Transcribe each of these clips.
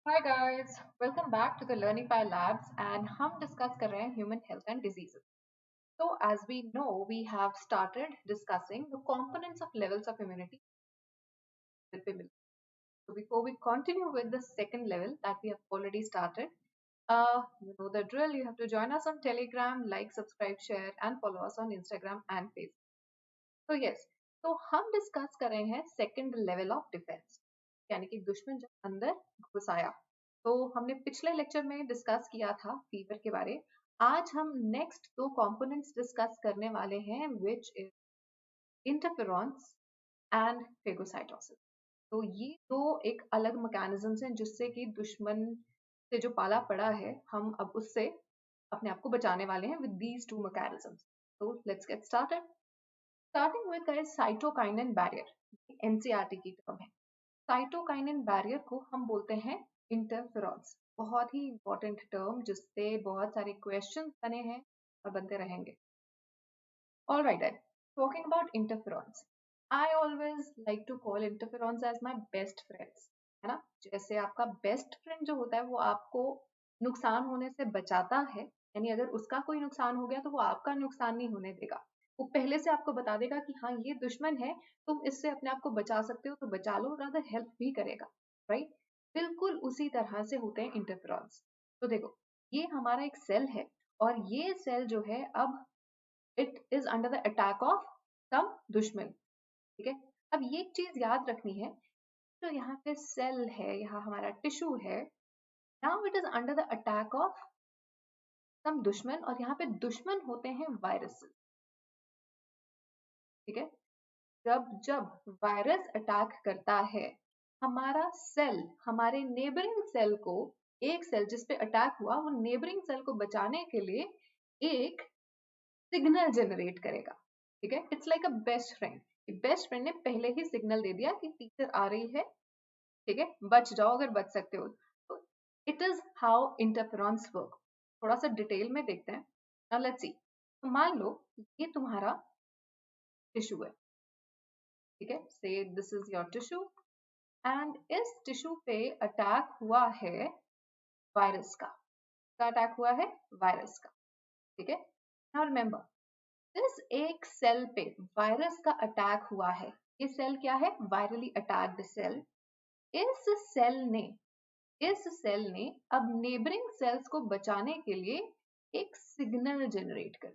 Hi guys, welcome back to the Learning by Labs and हम discuss कर रहे हैं human health and diseases. So as we know, we have started discussing the components of levels of immunity. So before we continue with the second level that we have already started, you know the drill. You have to join us on Telegram, like, subscribe, share, and follow us on Instagram and Facebook. तो yes, तो हम discuss कर रहे हैं second level of defence, यानी कि दुश्मन जब अंदर घुस आया. तो हमने पिछले लेक्चर में डिस्कस किया था फीवर के बारे. आज हम नेक्स्ट दो कंपोनेंट्स डिस्कस करने वाले हैं, which is interferons and phagocytosis. तो ये दो एक अलग मैकेनिज्म्स हैं जिससे कि दुश्मन से जो पाला पड़ा है, हम अब उससे अपने आप को बचाने वाले हैं विद दीज टू मैकेनिज्म्स. तो let's get started. Starting with है साइटोकाइनिन बैरियर. एनसीईआरटी की टर्म है. साइटोकाइनिन बैरियर को हम बोलते हैं इंटरफेरॉन्स. बहुत ही इंपॉर्टेंट टर्म जिससे बहुत सारे क्वेश्चंस बने हैं और बनते रहेंगे. Alright then, talking about interferons. I always like to call interferons as my best friends. है ना, जैसे आपका बेस्ट फ्रेंड जो होता है वो आपको नुकसान होने से बचाता है, यानी अगर उसका कोई नुकसान हो गया तो वो आपका नुकसान नहीं होने देगा. वो पहले से आपको बता देगा कि हाँ ये दुश्मन है, तुम इससे अपने आप को बचा सकते हो तो बचा लो, रादर हेल्प भी करेगा. राइट, बिल्कुल उसी तरह से होते हैं इंटरफेरॉन्स. तो देखो, ये हमारा एक सेल है और ये सेल जो है अब it is under the attack of some दुश्मन. ठीक है, अब ये चीज याद रखनी है. तो यहाँ पे सेल है, यहाँ हमारा टिश्यू है. Now it is under the attack of some दुश्मन, और यहाँ पे दुश्मन होते हैं वायरसेस. ठीक है, जब जब वायरस अटैक करता है हमारा सेल, हमारे नेबरिंग सेल को, एक सेल जिस पे अटैक हुआ वो नेबरिंग सेल को बचाने के लिए एक सिग्नल जनरेट करेगा. ठीक है, it's like a best friend. Best friend ने पहले ही सिग्नल दे दिया कि टीचर आ रही है, ठीक है, बच जाओ अगर बच सकते हो. तो it is how interferons work. थोड़ा सा डिटेल में देखते हैं. Now let's see. तो मान लो ये तुम्हारा टिश्यू है. ठीक है, से this is your tissue and इस टिश्यू पे अटैक हुआ है वायरस का. अटैक हुआ है वायरस का. ठीक है, नाउ रिमेंबर, इस एक सेल पे वायरस का अटैक हुआ है. ये सेल क्या है? Virally attacked cell. इस सेल ने अब नेबरिंग सेल्स को बचाने के लिए एक सिग्नल जनरेट कर.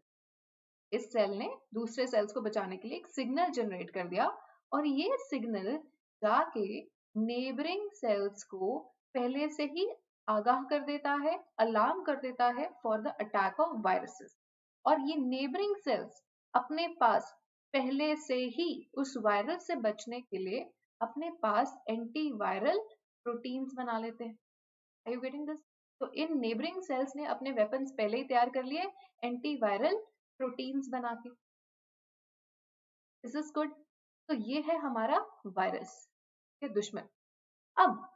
इस सेल ने दूसरे सेल्स को बचाने के लिए एक सिग्नल जनरेट कर दिया, और ये सिग्नल जाके नेबरिंग सेल्स को पहले से ही आगाह कर देता है, अलार्म कर देता है for the attack of viruses. और ये नेबरिंग सेल्स अपने पास पहले से ही उस वायरस से बचने के लिए अपने पास एंटीवायरल प्रोटीन्स बना लेते हैं. Are you getting this? तो इन नेबरिंग सेल्स ने अपने वेपन्स पहले ही तैयार कर लिए एंटीवायरल प्रोटीन्स बना के. This is good. तो ये है हमारा वायरस के दुश्मन. अब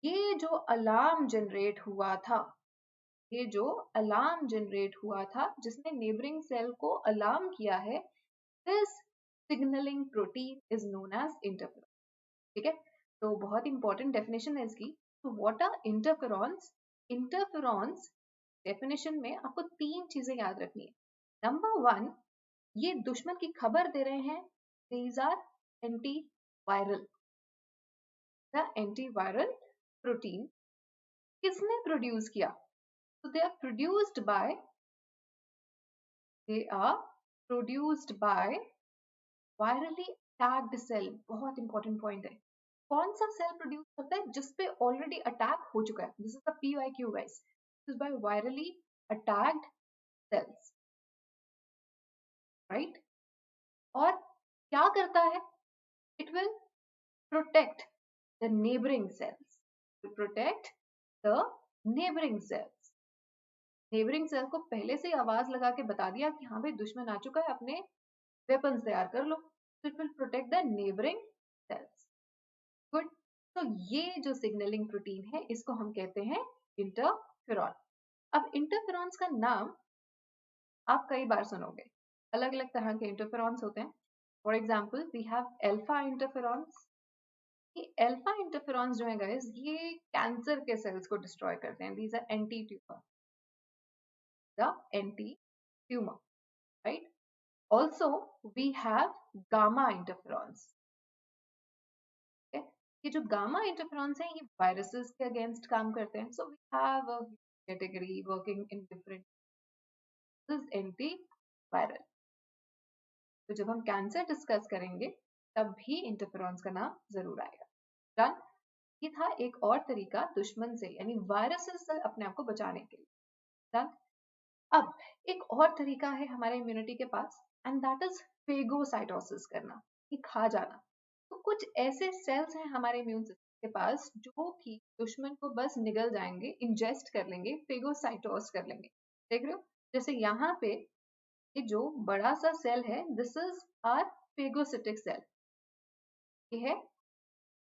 ये जो अलार्म जनरेट हुआ था, ये जो अलार्म जनरेट हुआ था जिसने नेबरिंग सेल को अलार्म किया है, this signalling protein is known as interferon. ठीक है, तो बहुत इंपॉर्टेंट डेफिनेशन है इसकी. तो what are interferons? Interferons definition में आपको तीन चीजें याद रखनी है. नंबर वन, ये दुश्मन की खबर दे रहे हैं. These are antiviral. The antiviral protein किसने प्रोड्यूस किया? So they are produced by virally attacked cell. बहुत इंपॉर्टेंट पॉइंट है. कौन सा सेल प्रोड्यूस करता है? जिसपे ऑलरेडी अटैक हो चुका है. This is the PYQ guys. This is by virally attacked cells, right? और क्या करता है? It will protect the neighboring cells. To protect the neighboring cells. Neighboring cells को पहले से आवाज लगा के बता दिया कि हाँ भाई दुश्मन आ चुका है, अपने वेपन्स तैयार कर लो. So it will protect the neighboring cells. Good. तो ये जो सिग्नलिंग प्रोटीन है इसको हम कहते हैं इंटरफेरॉन. अब इंटरफेरॉन्स का नाम आप कई बार सुनोगे. अलग अलग तरह के इंटरफेरॉन्स होते हैं. For example we have alpha interferons, ये अल्फा इंटरफेरॉन्स जो है गाइस, ये कैंसर के सेल्स को डिस्ट्रॉय करते हैं. These are anti tumour, the anti tumour, right. Also, we have gamma interferons. Okay? ये जो गामा इंटरफेरॉन्स हैं, ये वायरसेस के अगेंस्ट काम करते हैं. So we have a category working in different. This is anti viral. तो जब हम कैंसर डिस्कस करेंगे तब भी इंटरफेरॉन्स का नाम जरूर आएगा. डन. ये था एक और तरीका दुश्मन से यानी वायरसेस से अपने आप को बचाने के लिए. डन. अब एक और तरीका है हमारे इम्यूनिटी के पास, एंड दैट इज फेगोसाइटोसिस करना, ये खा जाना. तो कुछ ऐसे सेल्स हैं हमारे इम्यून सिस्टम के पास जो कि दुश्मन को बस निगल जाएंगे, इंजेस्ट कर लेंगे, फेगोसाइटोस कर लेंगे. देख रहे हो, जैसे यहाँ पे ये जो बड़ा सा सेल है, this is are Phagocytic cell. ये है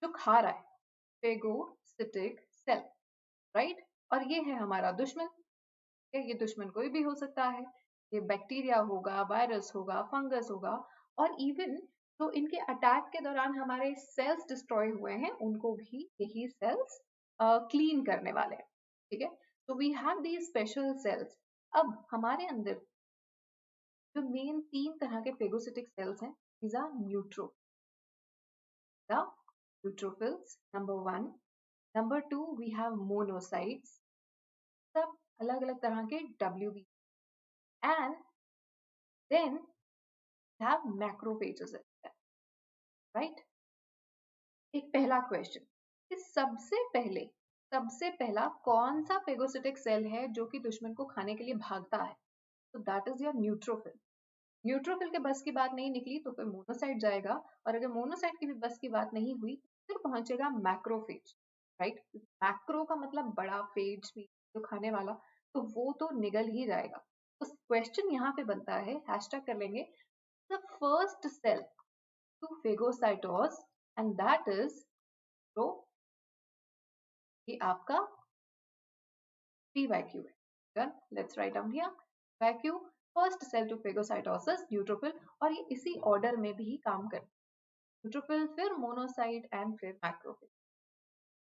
जो खा रहा है, फेगोसिटिक सेल, राइट. और ये है हमारा दुश्मन. ये दुश्मन कोई भी हो सकता है. ये बैक्टीरिया होगा, वायरस होगा, फंगस होगा, और इवन जो इनके अटैक के दौरान हमारे सेल्स डिस्ट्रॉय हुए हैं उनको भी यही सेल्स क्लीन करने वाले हैं. ठीक है. तो we have these special cells. अब हमारे अंदर जो मेन 3 तरह के फेगोसिटिक सेल्स हैं, these are neutrophils, number 1. Number 2, we have monocytes, सब अलग अलग तरह के WB, and then we have macrophages, right. एक पहला क्वेश्चन कि सबसे पहला कौन सा फेगोसिटिक सेल है जो कि दुश्मन को खाने के लिए भागता है? तो that is your neutrophil. Neutrophil के बस की बात नहीं निकली तो फिर मोनोसाइट जाएगा, और अगर मोनोसाइट की भी बस की बात नहीं हुई फिर पहुंचेगा मैक्रोफेज, राइट. मैक्रो का मतलब बड़ा, फेज भी जो खाने वाला, तो वो तो निगल ही जाएगा. तो क्वेश्चन यहाँ पे बनता है, हैशटैग कर लेंगे, the first cell to phagocytose, and that is तो ये आपका PYQ है. Done. Let's write down here. PYQ, first cell to phagocytosis, neutrophil, और ये इसी ऑर्डर में भी काम करते हैं. न्यूट्रोफिल, फिर मोनोसाइट, एंड फिर मैक्रोफिल.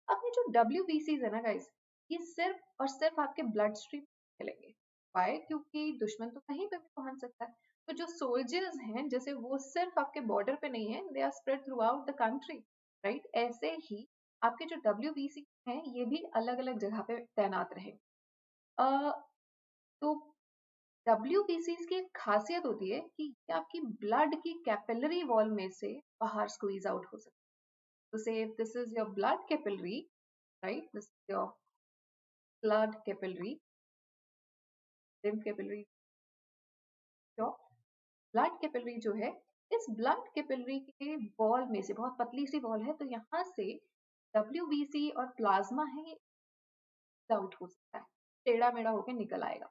अब ये जो WBCs है ना गाइस, ये सिर्फ और सिर्फ आपके ब्लड स्ट्रीम मिलेंगे. वाई? क्योंकि दुश्मन तो कहीं पे भी पहुंच सकता है. तो जो सोल्जर्स हैं जैसे, वो सिर्फ आपके बॉर्डर पे नहीं है, they are spread throughout the country, right. ऐसे ही आपके जो WBC हैं ये भी अलग अलग जगह पे तैनात रहे. तो WBCs की एक खासियत होती है कि ये आपकी ब्लड की कैपिलरी वॉल में से बाहर स्क्वीज आउट हो सकते हैं. तो से this is your blood capillary, right. This is your blood capillary, lymph capillary. your blood capillary जो है, इस blood capillary के वॉल में से, बहुत पतली सी वॉल है, तो यहाँ से WBC और प्लाज्मा है ये आउट हो सकता है, टेढ़ा मेढ़ा होके निकल आएगा.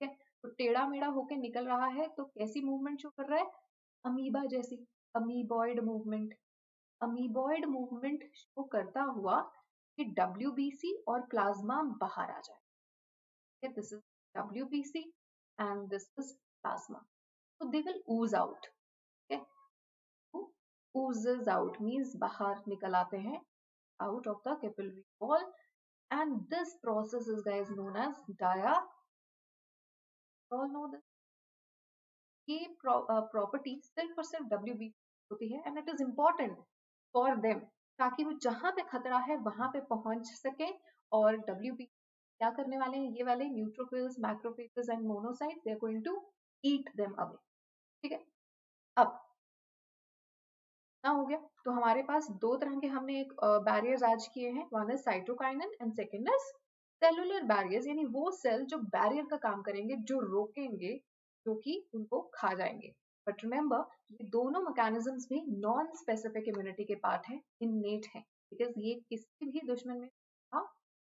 ठीक है. तो टेढ़ा मेढ़ा होके निकल रहा है तो कैसी मूवमेंट शो कर रहा है? अमीबा जैसी, amoeboid movement. Amoeboid movement show करता हुआ कि WBC और प्लाज्मा बाहर आ जाए. Okay, this is WBC and this is plasma. So they will ooze out. Okay, so oozes out means bahar nikal aate hain out of the capillary wall, and this process is guys known as all know this. ये property सिर्फ और सिर्फ WBC होती है, and it is important for them ताकि वो जहां पे खतरा है वहां पे पहुंच सके. और WBC क्या करने वाले हैं? ये वाले neutrophils, macrophages and monocytes, they are going to eat them away. ठीक है. अब ना हो गया, तो हमारे पास दो तरह के हमने एक बैरियर्स आज किए हैं. One is cytokinin and second is cellular barriers, यानी वो सेल जो बैरियर का काम करेंगे, जो रोकेंगे, जो कि उनको खा जाएंगे. बट रिमेंबर, ये दोनों मैकेनिज्म्स भी नॉन स्पेसिफिक इम्यूनिटी के पार्ट हैं, इननेट हैं, बिकॉज ये किसी भी दुश्मन में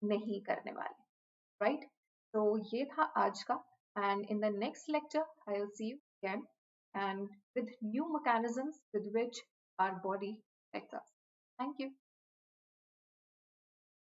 नहीं करने वाले, राइट. तो ये था आज का, and in the next lecture I'll see you again and with new mechanisms with which our body affects us. Thank you.